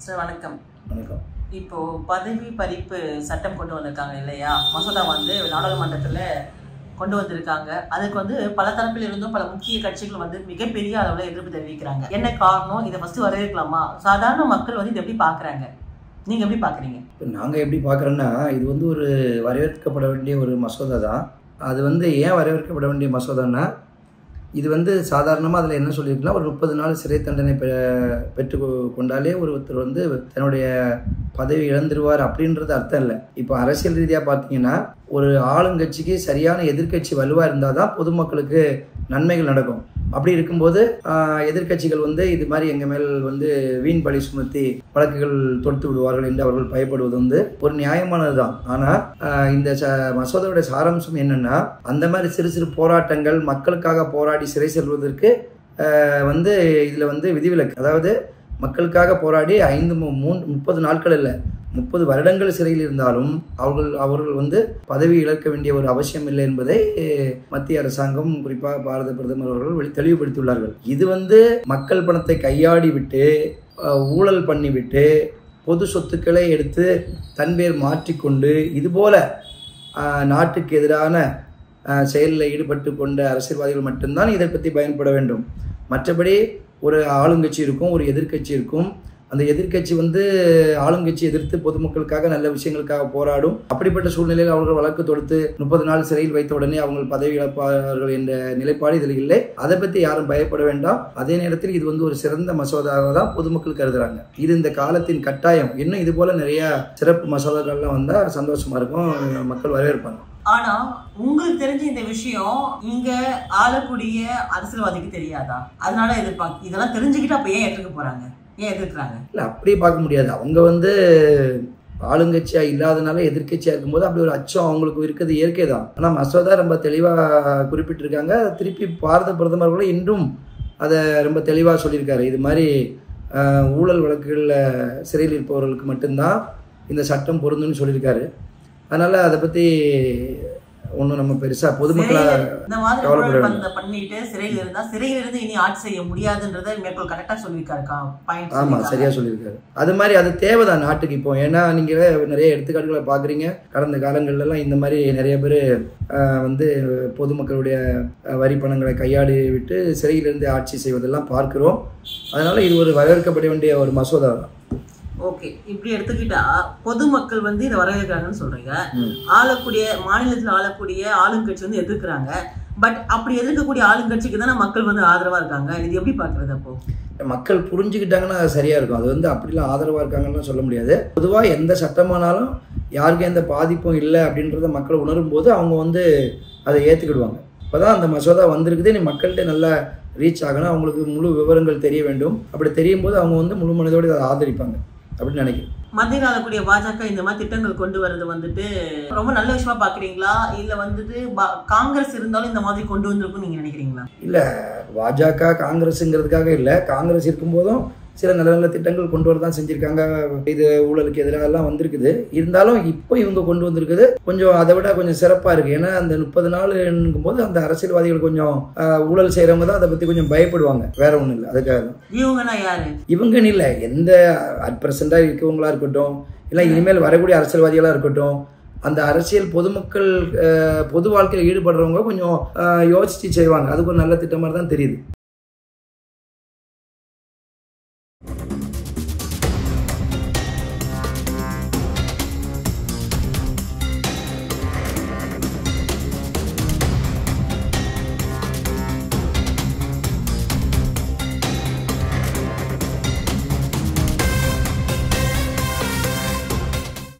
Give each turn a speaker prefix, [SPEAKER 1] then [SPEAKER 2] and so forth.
[SPEAKER 1] Sir வணக்கம்.
[SPEAKER 2] வணக்கம்.
[SPEAKER 1] இப்போ பதவி பறிப்பு சட்டம் கொண்டு வந்திருக்காங்க இல்லையா? மசோதா நாடாளுமன்றத்தில் கொண்டு வந்திருக்காங்க. அதுக்கு பல தரப்பில் இருந்தும் பல முக்கிய கட்சிகள் மிகப்பெரிய அளவில் எதிர்ப்பு தெரிவிக்கிறாங்க. என்ன காரணம்? இதை ஃபர்ஸ்ட் வரவேற்கலாமா? சாதாரண மக்கள் இதை எப்படி பார்க்குறாங்க? நீங்கள் எப்படி பார்க்குறீங்க?
[SPEAKER 2] நாங்கள் எப்படி பார்க்குறோன்னா, இது ஒரு வரவேற்கப்பட வேண்டிய ஒரு மசோதா தான். அது ஏன் வரவேற்கப்பட வேண்டிய மசோதான்னா, இது சாதாரணமாக அதில் என்ன சொல்லியிருக்குன்னா, ஒரு 30 நாள் சிறை தண்டனை பெற்று கொண்டாலே ஒருத்தர் தன்னுடைய பதவி இழந்துருவார் அப்படின்றது அர்த்தம் இல்லை. இப்போ அரசியல் ரீதியாக பார்த்தீங்கன்னா, ஒரு ஆளுங்கட்சிக்கு சரியான எதிர்கட்சி வலுவாக இருந்தால் தான் பொதுமக்களுக்கு நன்மைகள் நடக்கும். அப்படி இருக்கும்போது எதிர்கட்சிகள் இது மாதிரி எங்கள் மேல் வீண் பழி சுமத்தி வழக்குகள் தொடுத்து விடுவார்கள் என்று அவர்கள் பயப்படுவது ஒரு நியாயமானது தான். ஆனால் இந்த மசோதாவுடைய சாராம்சம் என்னன்னா, அந்த மாதிரி சிறு சிறு போராட்டங்கள் மக்களுக்காக போராடி சிறை செல்வதற்கு இதில் விதிவிலக்கு. அதாவது மக்களுக்காக போராடி 30 நாட்கள் இல்லை, 30 வருடங்கள் சிறையில் இருந்தாலும் அவர்கள் பதவி இழக்க வேண்டிய ஒரு அவசியம் இல்லை என்பதை மத்திய அரசாங்கம், குறிப்பாக பாரத பிரதமர் அவர்கள் தெளிவுபடுத்தியுள்ளார்கள். இது மக்கள் பணத்தை கையாடி விட்டு ஊழல் பண்ணிவிட்டு பொது சொத்துக்களை எடுத்து தன் பேர் மாற்றிக்கொண்டு இதுபோல நாட்டுக்கு எதிரான செயலில் ஈடுபட்டு கொண்ட அரசியல்வாதிகள் மட்டும்தான் இதை பற்றி பயன்பட வேண்டும். மற்றபடி ஒரு ஆளுங்கட்சி இருக்கும், ஒரு எதிர்கட்சி இருக்கும். அந்த எதிர்கட்சி ஆளுங்கட்சி எதிர்த்து பொதுமக்களுக்காக நல்ல விஷயங்களுக்காக போராடும். அப்படிப்பட்ட சூழ்நிலையில் அவர்கள் வழக்கு தொடுத்து 30 நாள் சிறையில் வைத்த உடனே அவங்க பதவி இழப்பார்கள் என்ற நிலைப்பாடு இதில் இல்லை. அதை பற்றி யாரும் பயப்பட வேண்டாம். அதே நேரத்தில் இது ஒரு சிறந்த மசோதாவாக தான் பொதுமக்கள் கருதுறாங்க. இது இந்த காலத்தின் கட்டாயம். இன்னும் இது போல நிறைய சிறப்பு மசோதாக்கள்லாம் வந்தால் சந்தோஷமா இருக்கும், மக்கள் வரவேற்பாங்க.
[SPEAKER 1] ஆனா உங்களுக்கு தெரிஞ்ச இந்த விஷயம் இங்க ஆளக்கூடிய அரசியல்வாதிக்கு தெரியாதா? அதனால எதிர்ப்பாங்க. இதெல்லாம் தெரிஞ்சுக்கிட்டு அப்ப ஏன் ஏற்றுக்க போறாங்க, ஏன் எதிர்க்கிறாங்க?
[SPEAKER 2] இல்லை, அப்படியே பார்க்க முடியாது. அவங்க ஆளுங்கட்சியா இல்லாதனால எதிர்கட்சியா இருக்கும்போது அப்படி ஒரு அச்சம் அவங்களுக்கு இருக்கிறது இயற்கை தான். ஆனால் மசோதா ரொம்ப தெளிவாக குறிப்பிட்டிருக்காங்க. திருப்பி பாரத பிரதமர்களும் இன்றும் அதை ரொம்ப தெளிவாக சொல்லியிருக்காரு. இது மாதிரி ஊழல் வழக்குகளில் சிறையில் இருப்பவர்களுக்கு மட்டும்தான் இந்த சட்டம் பொருந்துன்னு சொல்லியிருக்காரு. அதனால அதை பற்றி ஒன்றும் நம்ம பெருசா பொதுமக்களாக
[SPEAKER 1] பண்ணிட்டு சிறையிலிருந்து இனி ஆட்சி செய்ய முடியாதுன்றதை மேற்கோள் கரெக்டாக சொல்லியிருக்காரு.
[SPEAKER 2] ஆமாம், சரியா சொல்லியிருக்காரு. அது மாதிரி அது தேவைதான் நாட்டுக்கு. இப்போ ஏன்னா நீங்கள் நிறைய எடுத்துக்காட்டுகளை பார்க்குறீங்க. கடந்த காலங்கள்லாம் இந்த மாதிரி நிறைய பேர் பொதுமக்களுடைய வரி பணங்களை கையாடி விட்டு சிறையிலிருந்து ஆட்சி செய்வதெல்லாம் பார்க்கிறோம். அதனால இது ஒரு வரவேற்கப்பட வேண்டிய ஒரு மசோதா தான்.
[SPEAKER 1] ஓகே, இப்படி எடுத்துக்கிட்டா பொதுமக்கள் இதை வரவேற்கிறாங்கன்னு சொல்றீங்க. மாநிலத்தில் ஆளக்கூடிய ஆளுங்கட்சி எதிர்க்கிறாங்க. பட் அப்படி எதிர்க்கக்கூடிய ஆளுங்கட்சிக்கு தானே மக்கள் ஆதரவா இருக்காங்க. இது எப்படி பாக்குறது? அப்போ
[SPEAKER 2] மக்கள் புரிஞ்சுக்கிட்டாங்கன்னா அது சரியா இருக்கும். அது அப்படிலாம் ஆதரவா இருக்காங்கன்னு சொல்ல முடியாது. பொதுவாக எந்த சட்டமானாலும் யாருக்கும் எந்த பாதிப்பும் இல்லை அப்படின்றத மக்கள் உணரும் போது அவங்க அதை ஏற்றுக்கிடுவாங்க. இப்போதான் அந்த மசோதா வந்திருக்குது. நீ மக்கள்கிட்ட நல்லா ரீச் ஆகணும், அவங்களுக்கு முழு விவரங்கள் தெரிய வேண்டும். அப்படி தெரியும் போது அவங்க முழு மனதோடு அதை ஆதரிப்பாங்க அப்படின்னு நினைக்கிறேன்.
[SPEAKER 1] மத்தியில் ஆளக்கூடிய பாஜக இந்த மாதிரி திட்டங்கள் கொண்டு வர்றது ரொம்ப நல்ல விஷயமா பாக்குறீங்களா? இல்ல காங்கிரஸ் இருந்தாலும் இந்த மாதிரி கொண்டு வந்திருக்கும் நீங்க நினைக்கிறீங்களா?
[SPEAKER 2] இல்ல, பாஜக காங்கிரஸ்ங்கிறதுக்காக இல்ல, காங்கிரஸ் இருக்கும் போதும் சில நல்ல நல்ல திட்டங்கள் கொண்டு வரதான் செஞ்சிருக்காங்க. இது ஊழலுக்கு எதிராக எல்லாம் வந்திருக்குது. இருந்தாலும் இப்போ இவங்க கொண்டு வந்திருக்குது கொஞ்சம் அதை விட கொஞ்சம் சிறப்பா இருக்கு. ஏன்னா அந்த 30 நாள்ங்கும் போது அந்த அரசியல்வாதிகள் கொஞ்சம் ஊழல் செய்யறவங்க தான் அதை பத்தி கொஞ்சம் பயப்படுவாங்க. வேற ஒண்ணும் இல்லை. அதுக்காக
[SPEAKER 1] இவங்கன்னா யாரு?
[SPEAKER 2] இவங்கன்னு இல்லை, எந்த அட் பிரசண்டா இருக்கவங்களா இருக்கட்டும், இல்லை இனிமேல் வரக்கூடிய அரசியல்வாதிகளா இருக்கட்டும், அந்த அரசியல் பொதுமக்கள் பொது வாழ்க்கையில் ஈடுபடுறவங்க கொஞ்சம் யோசிச்சு செய்வாங்க. அதுக்கு ஒரு நல்ல திட்டமாக தான் தெரியுது.